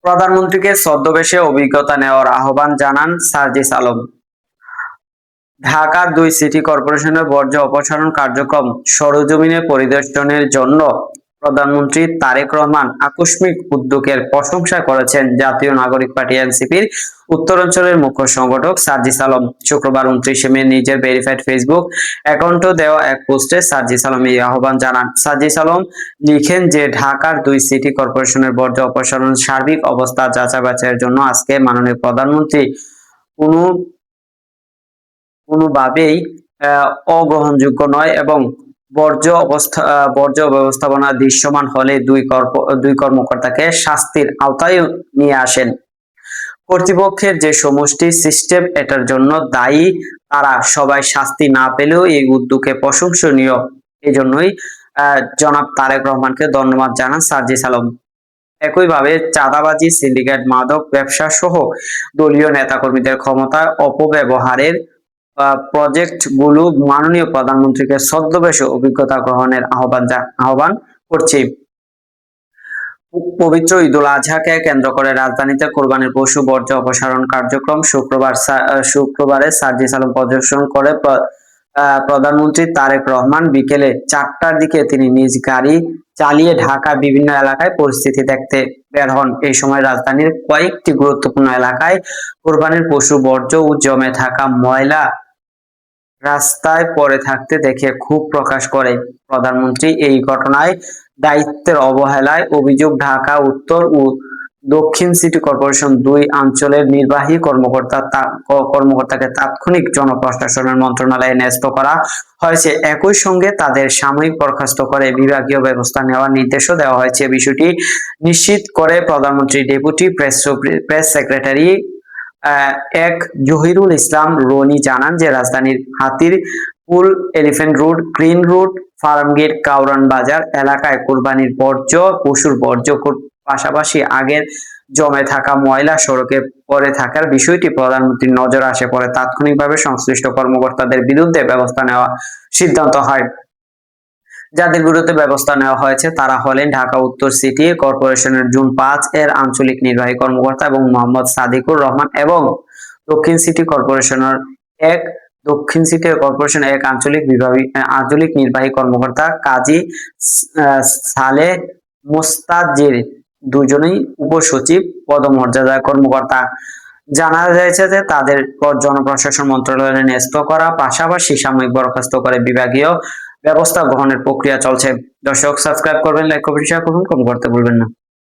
প্রধানমন্ত্রীকে ছদ্মবেশে অভিজ্ঞতা নেওয়ার আহ্বান জানান সার্জিস আলম। ঢাকার ২ সিটি কর্পোরেশনের বর্জ্য অপসারণ কার্যক্রম সরেজমিনে পরিদর্শনের জন্য প্রধানমন্ত্রী তারেক রহমান আকস্মিক উদ্যোগের প্রশংসা করেছেন জাতীয় নাগরিক পার্টি এনসিপির উত্তরাঞ্চলের মুখ্য সংগঠক সার্জিস আলম। শুক্রবার ২৯শে মে নিজের ভেরিফাইড ফেসবুক অ্যাকাউন্টে দেওয়া এক পোস্টে সার্জিস আলম এই আহ্বান জানান। সার্জিস আলম লিখেন যে ঢাকার ২ সিটি কর্পোরেশনের বর্জ্য অপসারণের সার্বিক অবস্থা যাচাই-বাছাইয়ের জন্য আজকে মাননীয় প্রধানমন্ত্রী কোনো কোনোভাবেই অগ্রহণযোগ্য নয় এবং বর্জ্য ব্যবস্থাপনা দৃশ্যমান হলে দুই কর্মকর্তাকে শাস্তির আওতায় নিয়ে আসেন। কর্তৃপক্ষের যে সমষ্টি সিস্টেম এটার জন্য দায়ী, তারা সবাই শাস্তি না পেলেও এই উদ্যোগে প্রশংসনীয়। এজন্যই জনাব তারেক রহমানকে ধন্যবাদ জানান সার্জিস আলম। একইভাবে চাঁদাবাজি, সিন্ডিকেট, মাদক ব্যবসা সহ দলীয় নেতাকর্মীদের ক্ষমতার অপব্যবহারের প্রজেক্টগুলো মাননীয় প্রধানমন্ত্রীকে ছদ্মবেশে অভিজ্ঞতা গ্রহণের আহ্বান করছি। পবিত্র ঈদুল আজহাকে কেন্দ্র করে রাজধানীতে কোরবানির পশু বর্জ্য অপসারণ কার্যক্রম শুক্রবারে সার্জিস আলম পরিদর্শন করে প্রধানমন্ত্রী তারেক রহমান বিকেলে ৪টার দিকে তিনি নিজ গাড়ি চালিয়ে ঢাকা বিভিন্ন এলাকায় পরিস্থিতি দেখতে বের হন। এই সময় রাজধানীর কয়েকটি গুরুত্বপূর্ণ এলাকায় কোরবানির পশু বর্জ্য ও জমে থাকা ময়লা রাস্তায় পড়ে থাকতে দেখে ক্ষোভ প্রকাশ করে প্রধানমন্ত্রী। এই ঘটনায় দায়িত্বের অবহেলায় অভিযোগ ঢাকা উত্তর ও দক্ষিণ সিটি কর্পোরেশন ২ অঞ্চলের নির্বাহী কর্মকর্তাকে তাৎক্ষণিক জনপ্রশাসন মন্ত্রণালয়ে ন্যস্ত করা হয়েছে। একই সঙ্গে তাদের সাময়িক বরখাস্ত করে বিভাগীয় ব্যবস্থা নেওয়ার নির্দেশও দেওয়া হয়েছে। বিষয়টি নিশ্চিত করে প্রধানমন্ত্রী ডেপুটি প্রেস সেক্রেটারি এক জহিরুল ইসলাম রনি জানান যে রাজধানীর Hatirpool, elephant road, green road, Farmgate, Kawran Bazar এলাকায় কোরবানির পশুর বর্জ্য পাশাপাশি আগের জমে থাকা ময়লা সড়কে পড়ে থাকার বিষয়টি প্রধানমন্ত্রীর নজরে আসে। পরে তাৎক্ষণিকভাবে সংশ্লিষ্ট কর্মকর্তাদের বিরুদ্ধে ব্যবস্থা নেওয়ার সিদ্ধান্ত হয়। যাদের বিরুদ্ধে ব্যবস্থা নেওয়া হয়েছে তারা হলেন ঢাকা উত্তর সিটি কর্পোরেশনের জুন ৫ এর আঞ্চলিক নির্বাহী কর্মকর্তা এবং মোহাম্মদ সাদিকুর রহমান এবং দক্ষিণ সিটি কর্পোরেশনের এক আঞ্চলিক নির্বাহী কর্মকর্তা কাজী সালেহ মোস্তাজির, দুজনেই উপসচিব পদমর্যাদার কর্মকর্তা। জানা যাচ্ছে যে তাদের জনপ্রশাসন মন্ত্রণালয়ে ন্যস্ত করা পাশাপাশি সাময়িক বরখাস্ত করে বিভাগীয় ব্যবস্থা গ্রহণের প্রক্রিয়া চলছে। দর্শক, সাবস্ক্রাইব করবেন, লাইক করবেন, শেয়ার করবেন, কমেন্ট করতে ভুলবেন না।